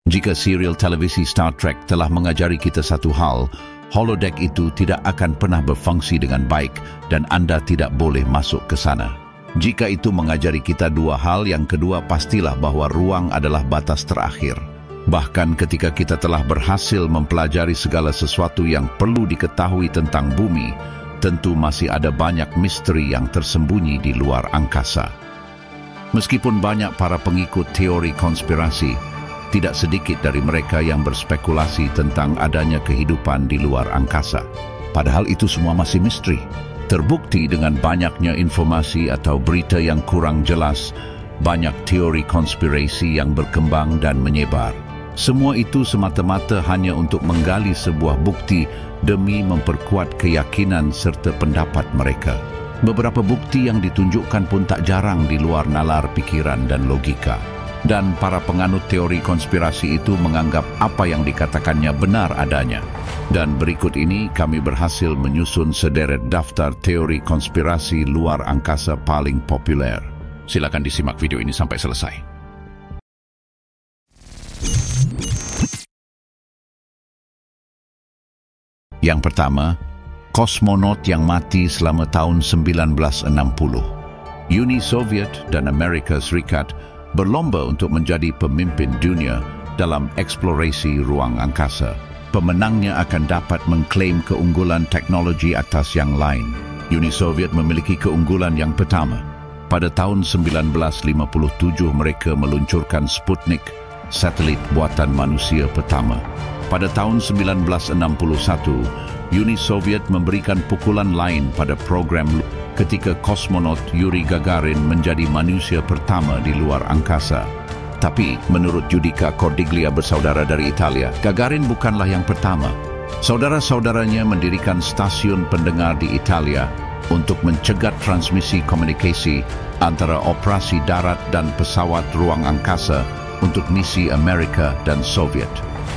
Jika serial televisi Star Trek telah mengajari kita satu hal, holodeck itu tidak akan pernah berfungsi dengan baik dan Anda tidak boleh masuk ke sana. Jika itu mengajari kita dua hal, yang kedua pastilah bahwa ruang adalah batas terakhir. Bahkan ketika kita telah berhasil mempelajari segala sesuatu yang perlu diketahui tentang bumi, tentu masih ada banyak misteri yang tersembunyi di luar angkasa. Meskipun banyak para pengikut teori konspirasi, tidak sedikit dari mereka yang berspekulasi tentang adanya kehidupan di luar angkasa. Padahal itu semua masih misteri. Terbukti dengan banyaknya informasi atau berita yang kurang jelas, banyak teori konspirasi yang berkembang dan menyebar. Semua itu semata-mata hanya untuk menggali sebuah bukti demi memperkuat keyakinan serta pendapat mereka. Beberapa bukti yang ditunjukkan pun tak jarang di luar nalar pikiran dan logika. Dan para penganut teori konspirasi itu menganggap apa yang dikatakannya benar adanya. Dan berikut ini kami berhasil menyusun sederet daftar teori konspirasi luar angkasa paling populer. Silakan disimak video ini sampai selesai. Yang pertama, kosmonot yang mati selama tahun 1960. Uni Soviet dan Amerika Serikat berlomba untuk menjadi pemimpin dunia dalam eksplorasi ruang angkasa. Pemenangnya akan dapat mengklaim keunggulan teknologi atas yang lain. Uni Soviet memiliki keunggulan yang pertama. Pada tahun 1957 mereka meluncurkan Sputnik, satelit buatan manusia pertama. Pada tahun 1961, Uni Soviet memberikan pukulan lain pada program ketika kosmonot Yuri Gagarin menjadi manusia pertama di luar angkasa. Tapi, menurut Giudica Cordiglia bersaudara dari Italia, Gagarin bukanlah yang pertama. Saudara-saudaranya mendirikan stasiun pendengar di Italia untuk mencegat transmisi komunikasi antara operasi darat dan pesawat ruang angkasa untuk misi Amerika dan Soviet.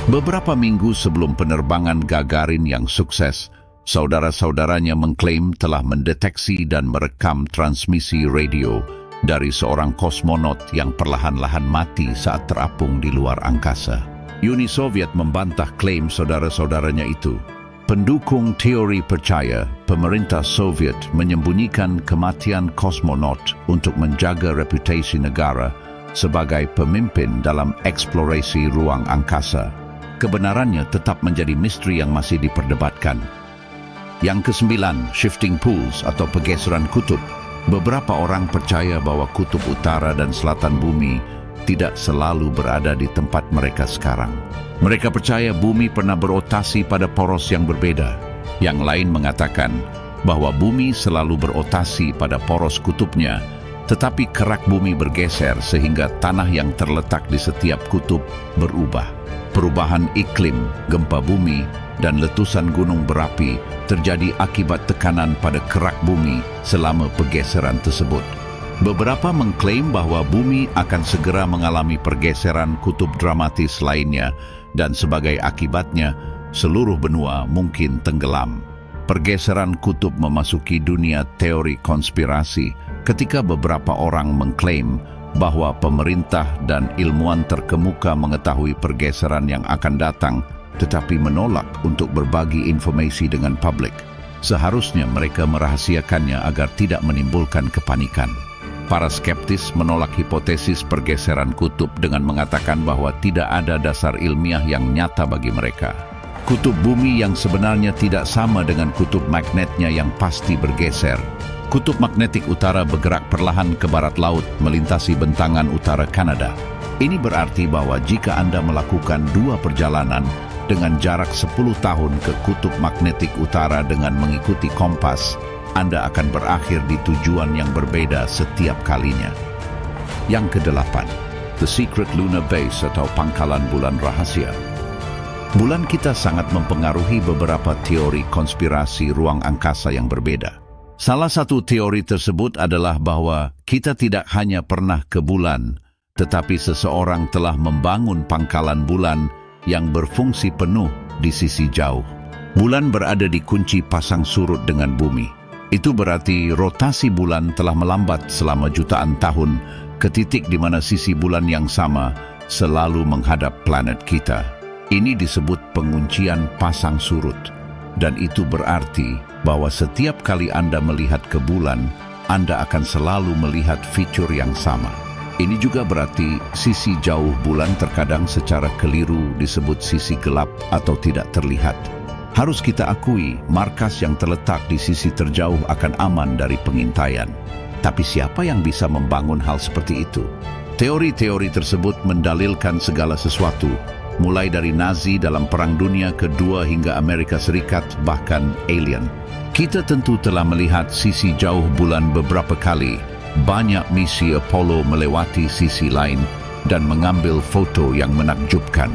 Beberapa minggu sebelum penerbangan Gagarin yang sukses, saudara-saudaranya mengklaim telah mendeteksi dan merekam transmisi radio dari seorang kosmonot yang perlahan-lahan mati saat terapung di luar angkasa. Uni Soviet membantah klaim saudara-saudaranya itu. Pendukung teori percaya pemerintah Soviet menyembunyikan kematian kosmonot untuk menjaga reputasi negara sebagai pemimpin dalam eksplorasi ruang angkasa. Kebenarannya tetap menjadi misteri yang masih diperdebatkan. Yang kesembilan, shifting poles atau pergeseran kutub. Beberapa orang percaya bahwa kutub utara dan selatan bumi tidak selalu berada di tempat mereka sekarang. Mereka percaya bumi pernah berotasi pada poros yang berbeda. Yang lain mengatakan bahwa bumi selalu berotasi pada poros kutubnya, tetapi kerak bumi bergeser sehingga tanah yang terletak di setiap kutub berubah. Perubahan iklim, gempa bumi, dan letusan gunung berapi terjadi akibat tekanan pada kerak bumi selama pergeseran tersebut. Beberapa mengklaim bahwa bumi akan segera mengalami pergeseran kutub dramatis lainnya dan sebagai akibatnya seluruh benua mungkin tenggelam. Pergeseran kutub memasuki dunia teori konspirasi ketika beberapa orang mengklaim bahwa pemerintah dan ilmuwan terkemuka mengetahui pergeseran yang akan datang tetapi menolak untuk berbagi informasi dengan publik. Seharusnya mereka merahasiakannya agar tidak menimbulkan kepanikan. Para skeptis menolak hipotesis pergeseran kutub dengan mengatakan bahwa tidak ada dasar ilmiah yang nyata bagi mereka. Kutub bumi yang sebenarnya tidak sama dengan kutub magnetnya yang pasti bergeser. Kutub magnetik utara bergerak perlahan ke barat laut melintasi bentangan utara Kanada. Ini berarti bahwa jika Anda melakukan dua perjalanan dengan jarak 10 tahun ke kutub magnetik utara dengan mengikuti kompas, Anda akan berakhir di tujuan yang berbeda setiap kalinya. Yang kedelapan, The Secret Lunar Base atau pangkalan bulan rahasia. Bulan kita sangat mempengaruhi beberapa teori konspirasi ruang angkasa yang berbeda. Salah satu teori tersebut adalah bahwa kita tidak hanya pernah ke bulan, tetapi seseorang telah membangun pangkalan bulan yang berfungsi penuh di sisi jauh. Bulan berada di kunci pasang surut dengan bumi. Itu berarti rotasi bulan telah melambat selama jutaan tahun ke titik di mana sisi bulan yang sama selalu menghadap planet kita. Ini disebut penguncian pasang surut, dan itu berarti bahwa setiap kali Anda melihat ke bulan, Anda akan selalu melihat fitur yang sama. Ini juga berarti sisi jauh bulan terkadang secara keliru disebut sisi gelap atau tidak terlihat. Harus kita akui, markas yang terletak di sisi terjauh akan aman dari pengintaian. Tapi siapa yang bisa membangun hal seperti itu? Teori-teori tersebut mendalilkan segala sesuatu, mulai dari Nazi dalam Perang Dunia Kedua hingga Amerika Serikat, bahkan alien. Kita tentu telah melihat sisi jauh bulan beberapa kali. Banyak misi Apollo melewati sisi lain dan mengambil foto yang menakjubkan.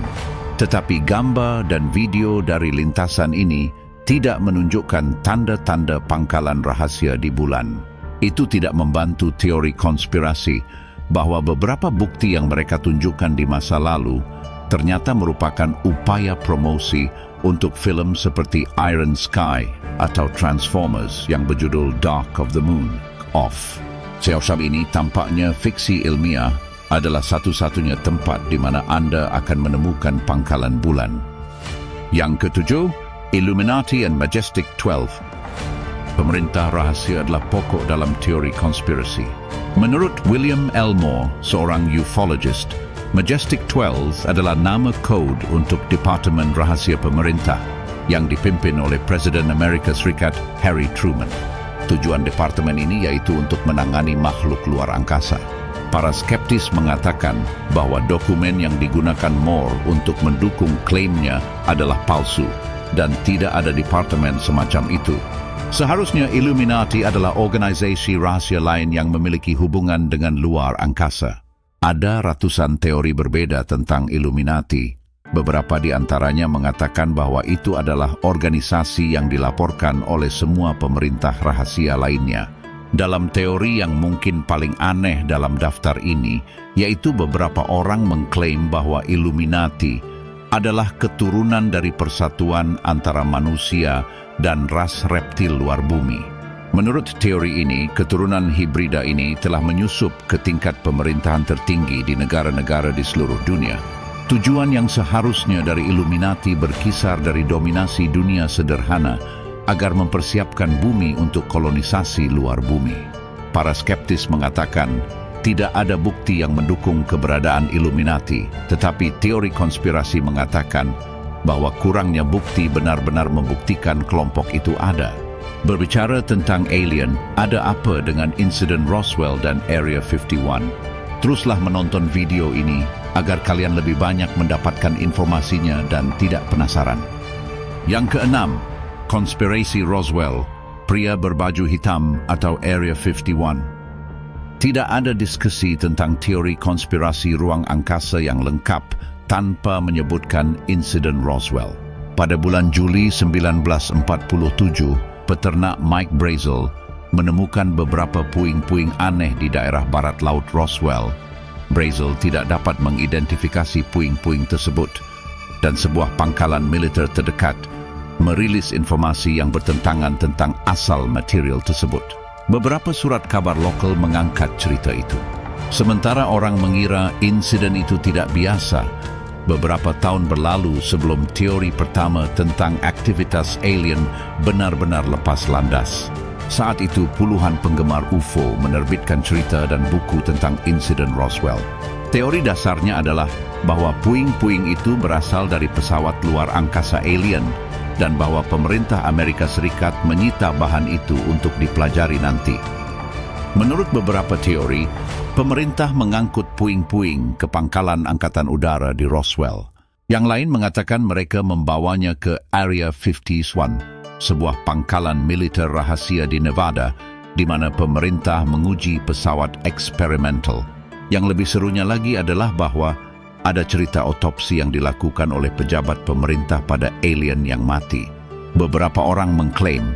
Tetapi gambar dan video dari lintasan ini tidak menunjukkan tanda-tanda pangkalan rahasia di bulan. Itu tidak membantu teori konspirasi bahwa beberapa bukti yang mereka tunjukkan di masa lalu ternyata merupakan upaya promosi untuk film seperti Iron Sky atau Transformers yang berjudul Dark of the Moon, Off. Siasat ini tampaknya fiksi ilmiah adalah satu-satunya tempat di mana Anda akan menemukan pangkalan bulan. Yang ketujuh, Illuminati and Majestic 12. Pemerintah rahasia adalah pokok dalam teori konspirasi. Menurut William Elmore, seorang ufologist, Majestic 12 adalah nama kode untuk Departemen Rahasia Pemerintah yang dipimpin oleh Presiden Amerika Serikat Harry Truman. Tujuan departemen ini yaitu untuk menangani makhluk luar angkasa. Para skeptis mengatakan bahwa dokumen yang digunakan Moore untuk mendukung klaimnya adalah palsu dan tidak ada departemen semacam itu. Seharusnya Illuminati adalah organisasi rahasia lain yang memiliki hubungan dengan luar angkasa. Ada ratusan teori berbeda tentang Illuminati. Beberapa di antaranya mengatakan bahwa itu adalah organisasi yang dilaporkan oleh semua pemerintah rahasia lainnya. Dalam teori yang mungkin paling aneh dalam daftar ini, yaitu beberapa orang mengklaim bahwa Illuminati adalah keturunan dari persatuan antara manusia dan ras reptil luar bumi. Menurut teori ini, keturunan hibrida ini telah menyusup ke tingkat pemerintahan tertinggi di negara-negara di seluruh dunia. Tujuan yang seharusnya dari Illuminati berkisar dari dominasi dunia sederhana agar mempersiapkan bumi untuk kolonisasi luar bumi. Para skeptis mengatakan tidak ada bukti yang mendukung keberadaan Illuminati, tetapi teori konspirasi mengatakan bahwa kurangnya bukti benar-benar membuktikan kelompok itu ada. Berbicara tentang alien, ada apa dengan insiden Roswell dan Area 51? Teruslah menonton video ini agar kalian lebih banyak mendapatkan informasinya dan tidak penasaran. Yang keenam, konspirasi Roswell, pria berbaju hitam atau Area 51. Tidak ada diskusi tentang teori konspirasi ruang angkasa yang lengkap tanpa menyebutkan insiden Roswell. Pada bulan Juli 1947, peternak Mike Brazel menemukan beberapa puing-puing aneh di daerah barat laut Roswell. Brazel tidak dapat mengidentifikasi puing-puing tersebut dan sebuah pangkalan militer terdekat merilis informasi yang bertentangan tentang asal material tersebut. Beberapa surat kabar lokal mengangkat cerita itu. Sementara orang mengira insiden itu tidak biasa, beberapa tahun berlalu sebelum teori pertama tentang aktivitas alien benar-benar lepas landas. Saat itu puluhan penggemar UFO menerbitkan cerita dan buku tentang insiden Roswell. Teori dasarnya adalah bahwa puing-puing itu berasal dari pesawat luar angkasa alien dan bahwa pemerintah Amerika Serikat menyita bahan itu untuk dipelajari nanti. Menurut beberapa teori, pemerintah mengangkut puing-puing ke pangkalan angkatan udara di Roswell. Yang lain mengatakan mereka membawanya ke Area 51, sebuah pangkalan militer rahasia di Nevada, di mana pemerintah menguji pesawat eksperimental. Yang lebih serunya lagi adalah bahwa ada cerita otopsi yang dilakukan oleh pejabat pemerintah pada alien yang mati. Beberapa orang mengklaim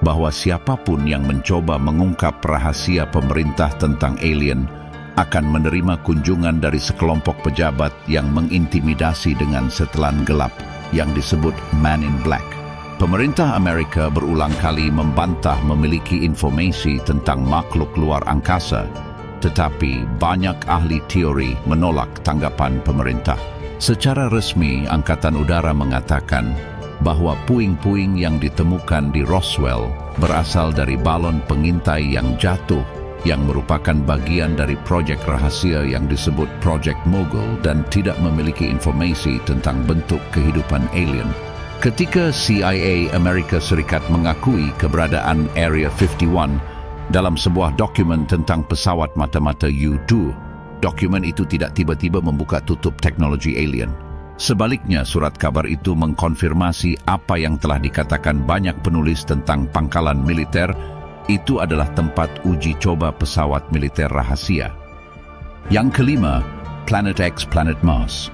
bahwa siapapun yang mencoba mengungkap rahasia pemerintah tentang alien akan menerima kunjungan dari sekelompok pejabat yang mengintimidasi dengan setelan gelap yang disebut Man in Black. Pemerintah Amerika berulang kali membantah memiliki informasi tentang makhluk luar angkasa, tetapi banyak ahli teori menolak tanggapan pemerintah. Secara resmi, Angkatan Udara mengatakan bahwa puing-puing yang ditemukan di Roswell berasal dari balon pengintai yang jatuh yang merupakan bagian dari proyek rahasia yang disebut Project Mogul dan tidak memiliki informasi tentang bentuk kehidupan alien. Ketika CIA Amerika Serikat mengakui keberadaan Area 51 dalam sebuah dokumen tentang pesawat mata-mata U-2, dokumen itu tidak tiba-tiba membuka tutup teknologi alien. Sebaliknya, surat kabar itu mengkonfirmasi apa yang telah dikatakan banyak penulis tentang pangkalan militer. Itu adalah tempat uji coba pesawat militer rahasia. Yang kelima, Planet X, Planet Mars.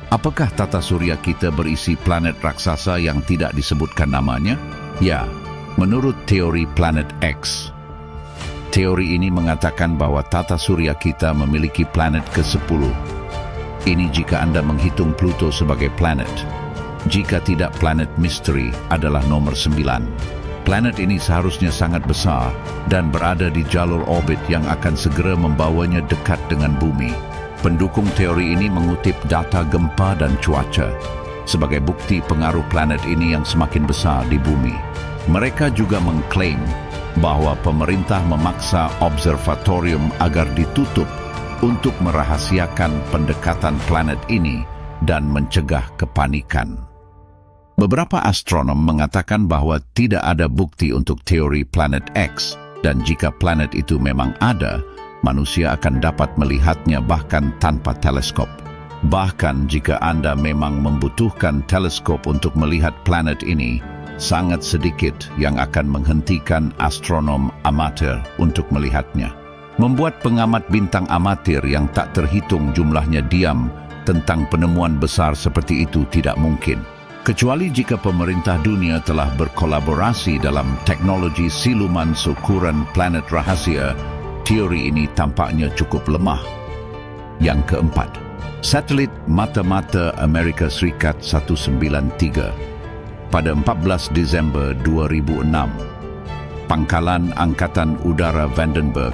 Apakah tata surya kita berisi planet raksasa yang tidak disebutkan namanya? Ya, menurut teori Planet X. Teori ini mengatakan bahwa tata surya kita memiliki planet ke-10. Ini jika Anda menghitung Pluto sebagai planet. Jika tidak, planet misteri adalah nomor 9. Planet ini seharusnya sangat besar dan berada di jalur orbit yang akan segera membawanya dekat dengan bumi. Pendukung teori ini mengutip data gempa dan cuaca sebagai bukti pengaruh planet ini yang semakin besar di bumi. Mereka juga mengklaim bahwa pemerintah memaksa observatorium agar ditutup untuk merahasiakan pendekatan planet ini dan mencegah kepanikan. Beberapa astronom mengatakan bahwa tidak ada bukti untuk teori Planet X, dan jika planet itu memang ada, manusia akan dapat melihatnya bahkan tanpa teleskop. Bahkan jika Anda memang membutuhkan teleskop untuk melihat planet ini, sangat sedikit yang akan menghentikan astronom amatir untuk melihatnya. Membuat pengamat bintang amatir yang tak terhitung jumlahnya diam tentang penemuan besar seperti itu tidak mungkin. Kecuali jika pemerintah dunia telah berkolaborasi dalam teknologi siluman syukuran planet rahasia, teori ini tampaknya cukup lemah. Yang keempat, satelit mata-mata Amerika Serikat 193. Pada 14 Desember 2006, Pangkalan Angkatan Udara Vandenberg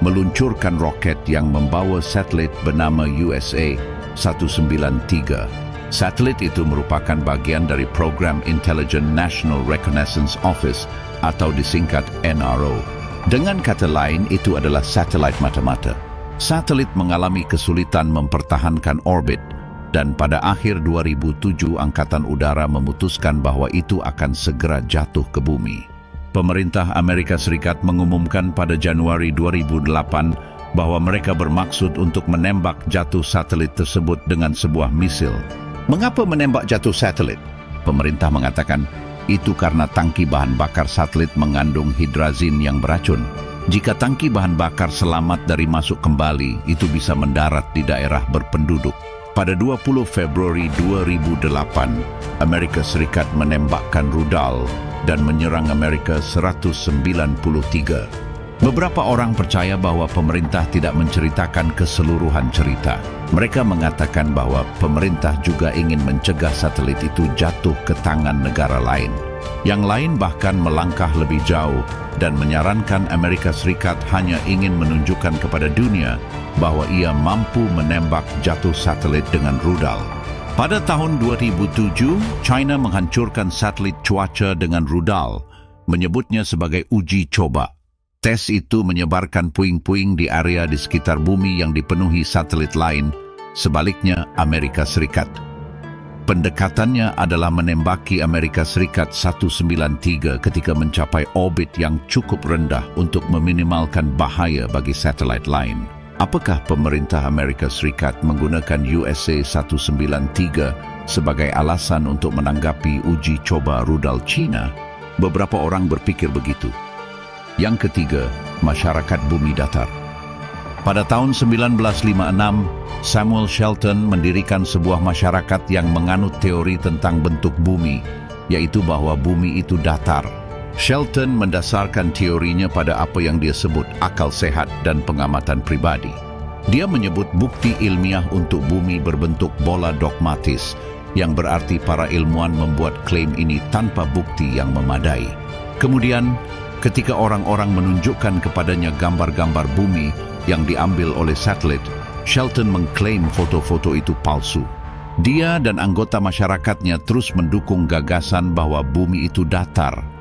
meluncurkan roket yang membawa satelit bernama USA 193. Satelit itu merupakan bagian dari program Intelligent National Reconnaissance Office atau disingkat NRO. Dengan kata lain, itu adalah satelit mata-mata. Satelit mengalami kesulitan mempertahankan orbit dan pada akhir 2007 Angkatan Udara memutuskan bahwa itu akan segera jatuh ke bumi. Pemerintah Amerika Serikat mengumumkan pada Januari 2008 bahwa mereka bermaksud untuk menembak jatuh satelit tersebut dengan sebuah misil. Mengapa menembak jatuh satelit? Pemerintah mengatakan itu karena tangki bahan bakar satelit mengandung hidrazin yang beracun. Jika tangki bahan bakar selamat dari masuk kembali, itu bisa mendarat di daerah berpenduduk. Pada 20 Februari 2008, Amerika Serikat menembakkan rudal dan menyerang Amerika 193. Beberapa orang percaya bahwa pemerintah tidak menceritakan keseluruhan cerita. Mereka mengatakan bahwa pemerintah juga ingin mencegah satelit itu jatuh ke tangan negara lain. Yang lain bahkan melangkah lebih jauh dan menyarankan Amerika Serikat hanya ingin menunjukkan kepada dunia bahwa ia mampu menembak jatuh satelit dengan rudal. Pada tahun 2007, China menghancurkan satelit cuaca dengan rudal, menyebutnya sebagai uji coba. Tes itu menyebarkan puing-puing di area di sekitar bumi yang dipenuhi satelit lain, sebaliknya Amerika Serikat. Pendekatannya adalah menembaki Amerika Serikat 193 ketika mencapai orbit yang cukup rendah untuk meminimalkan bahaya bagi satelit lain. Apakah pemerintah Amerika Serikat menggunakan USA 193 sebagai alasan untuk menanggapi uji coba rudal China? Beberapa orang berpikir begitu. Yang ketiga, masyarakat bumi datar. Pada tahun 1956, Samuel Shelton mendirikan sebuah masyarakat yang menganut teori tentang bentuk bumi, yaitu bahwa bumi itu datar. Shelton mendasarkan teorinya pada apa yang dia sebut akal sehat dan pengamatan pribadi. Dia menyebut bukti ilmiah untuk bumi berbentuk bola dogmatis, yang berarti para ilmuwan membuat klaim ini tanpa bukti yang memadai. Kemudian, ketika orang-orang menunjukkan kepadanya gambar-gambar bumi, yang diambil oleh satelit, Shelton mengklaim foto-foto itu palsu. Dia dan anggota masyarakatnya terus mendukung gagasan bahwa bumi itu datar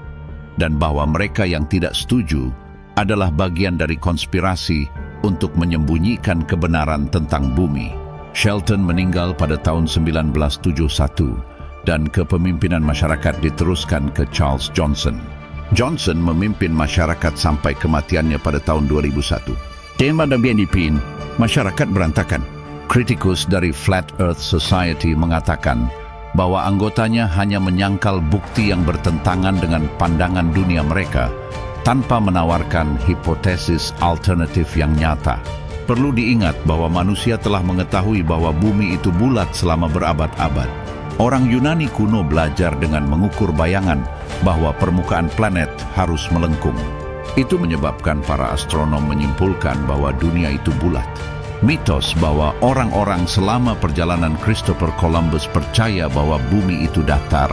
dan bahwa mereka yang tidak setuju adalah bagian dari konspirasi untuk menyembunyikan kebenaran tentang bumi. Shelton meninggal pada tahun 1971 dan kepemimpinan masyarakat diteruskan ke Charles Johnson. Johnson memimpin masyarakat sampai kematiannya pada tahun 2001. Tema dan BNP, masyarakat berantakan. Kritikus dari Flat Earth Society mengatakan bahwa anggotanya hanya menyangkal bukti yang bertentangan dengan pandangan dunia mereka tanpa menawarkan hipotesis alternatif yang nyata. Perlu diingat bahwa manusia telah mengetahui bahwa bumi itu bulat selama berabad-abad. Orang Yunani kuno belajar dengan mengukur bayangan bahwa permukaan planet harus melengkung. Itu menyebabkan para astronom menyimpulkan bahwa dunia itu bulat. Mitos bahwa orang-orang selama perjalanan Christopher Columbus percaya bahwa bumi itu datar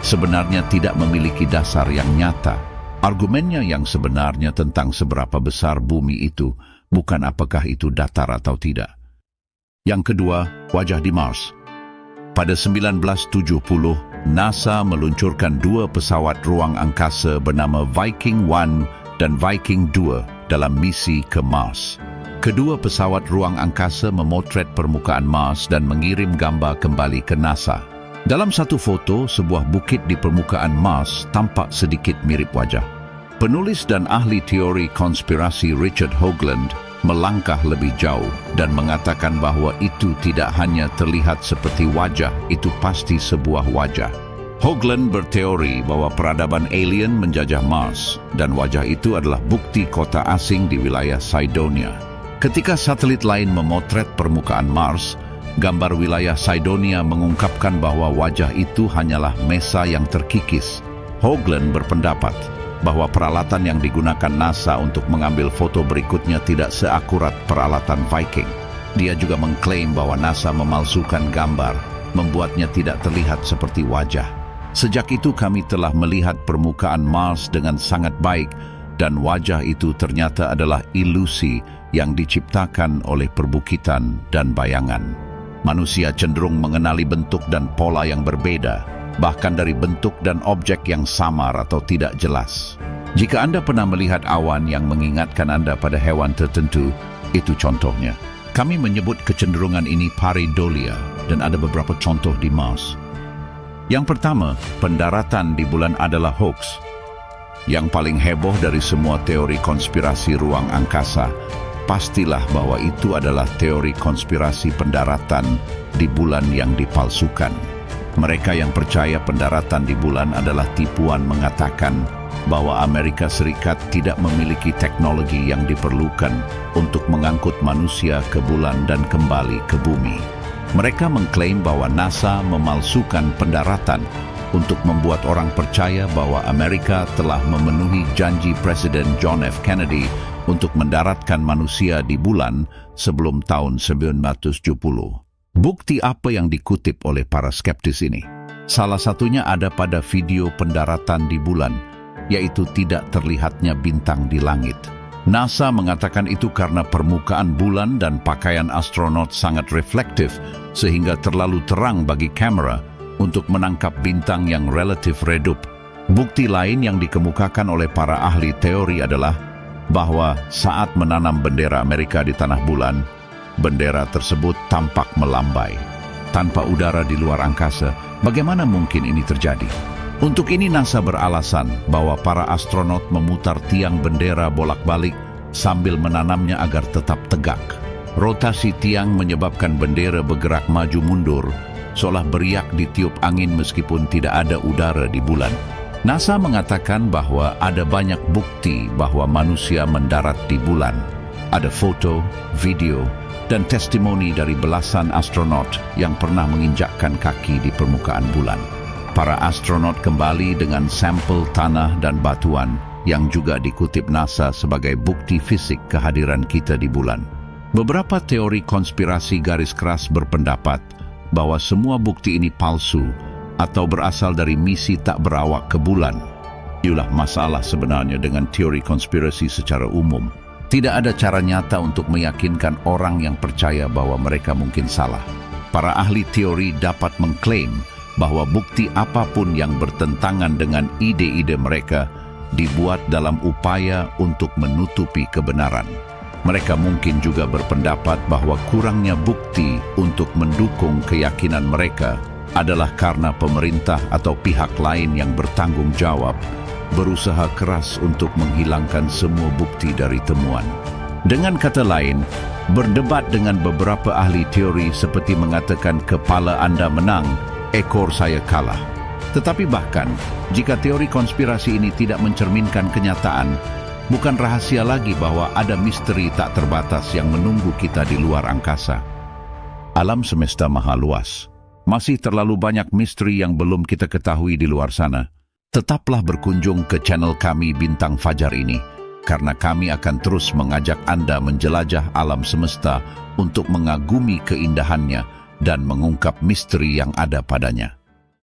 sebenarnya tidak memiliki dasar yang nyata. Argumennya yang sebenarnya tentang seberapa besar bumi itu bukan apakah itu datar atau tidak. Yang kedua, wajah di Mars. Pada 1970, NASA meluncurkan 2 pesawat ruang angkasa bernama Viking 1 dan Viking 2 dalam misi ke Mars. Kedua pesawat ruang angkasa memotret permukaan Mars dan mengirim gambar kembali ke NASA. Dalam satu foto, sebuah bukit di permukaan Mars tampak sedikit mirip wajah. Penulis dan ahli teori konspirasi Richard Hoagland melangkah lebih jauh dan mengatakan bahwa itu tidak hanya terlihat seperti wajah, itu pasti sebuah wajah. Hoagland berteori bahwa peradaban alien menjajah Mars dan wajah itu adalah bukti kota asing di wilayah Cydonia. Ketika satelit lain memotret permukaan Mars, gambar wilayah Cydonia mengungkapkan bahwa wajah itu hanyalah mesa yang terkikis. Hoagland berpendapat bahwa peralatan yang digunakan NASA untuk mengambil foto berikutnya tidak seakurat peralatan Viking. Dia juga mengklaim bahwa NASA memalsukan gambar, membuatnya tidak terlihat seperti wajah. Sejak itu kami telah melihat permukaan Mars dengan sangat baik dan wajah itu ternyata adalah ilusi yang diciptakan oleh perbukitan dan bayangan. Manusia cenderung mengenali bentuk dan pola yang berbeda, bahkan dari bentuk dan objek yang samar atau tidak jelas. Jika Anda pernah melihat awan yang mengingatkan Anda pada hewan tertentu, itu contohnya. Kami menyebut kecenderungan ini pareidolia dan ada beberapa contoh di Mars. Yang pertama, pendaratan di bulan adalah hoax. Yang paling heboh dari semua teori konspirasi ruang angkasa, pastilah bahwa itu adalah teori konspirasi pendaratan di bulan yang dipalsukan. Mereka yang percaya pendaratan di bulan adalah tipuan mengatakan bahwa Amerika Serikat tidak memiliki teknologi yang diperlukan untuk mengangkut manusia ke bulan dan kembali ke bumi. Mereka mengklaim bahwa NASA memalsukan pendaratan untuk membuat orang percaya bahwa Amerika telah memenuhi janji Presiden John F. Kennedy untuk mendaratkan manusia di bulan sebelum tahun 1970. Bukti apa yang dikutip oleh para skeptis ini? Salah satunya ada pada video pendaratan di bulan, yaitu tidak terlihatnya bintang di langit. NASA mengatakan itu karena permukaan bulan dan pakaian astronot sangat reflektif sehingga terlalu terang bagi kamera untuk menangkap bintang yang relatif redup. Bukti lain yang dikemukakan oleh para ahli teori adalah bahwa saat menanam bendera Amerika di tanah bulan, bendera tersebut tampak melambai. Tanpa udara di luar angkasa, bagaimana mungkin ini terjadi? Untuk ini NASA beralasan bahwa para astronot memutar tiang bendera bolak-balik sambil menanamnya agar tetap tegak. Rotasi tiang menyebabkan bendera bergerak maju mundur, seolah beriak ditiup angin meskipun tidak ada udara di bulan. NASA mengatakan bahwa ada banyak bukti bahwa manusia mendarat di bulan. Ada foto, video, dan testimoni dari belasan astronot yang pernah menginjakkan kaki di permukaan bulan. Para astronot kembali dengan sampel tanah dan batuan yang juga dikutip NASA sebagai bukti fisik kehadiran kita di bulan. Beberapa teori konspirasi garis keras berpendapat bahwa semua bukti ini palsu atau berasal dari misi tak berawak ke bulan. Itulah masalah sebenarnya dengan teori konspirasi secara umum. Tidak ada cara nyata untuk meyakinkan orang yang percaya bahwa mereka mungkin salah. Para ahli teori dapat mengklaim bahwa bukti apapun yang bertentangan dengan ide-ide mereka dibuat dalam upaya untuk menutupi kebenaran. Mereka mungkin juga berpendapat bahwa kurangnya bukti untuk mendukung keyakinan mereka adalah karena pemerintah atau pihak lain yang bertanggung jawab berusaha keras untuk menghilangkan semua bukti dari temuan. Dengan kata lain, berdebat dengan beberapa ahli teori seperti mengatakan kepala Anda menang, ekor saya kalah. Tetapi bahkan, jika teori konspirasi ini tidak mencerminkan kenyataan, bukan rahasia lagi bahwa ada misteri tak terbatas yang menunggu kita di luar angkasa. Alam semesta maha luas. Masih terlalu banyak misteri yang belum kita ketahui di luar sana. Tetaplah berkunjung ke channel kami Bintang Fajar ini, karena kami akan terus mengajak Anda menjelajah alam semesta untuk mengagumi keindahannya dan mengungkap misteri yang ada padanya.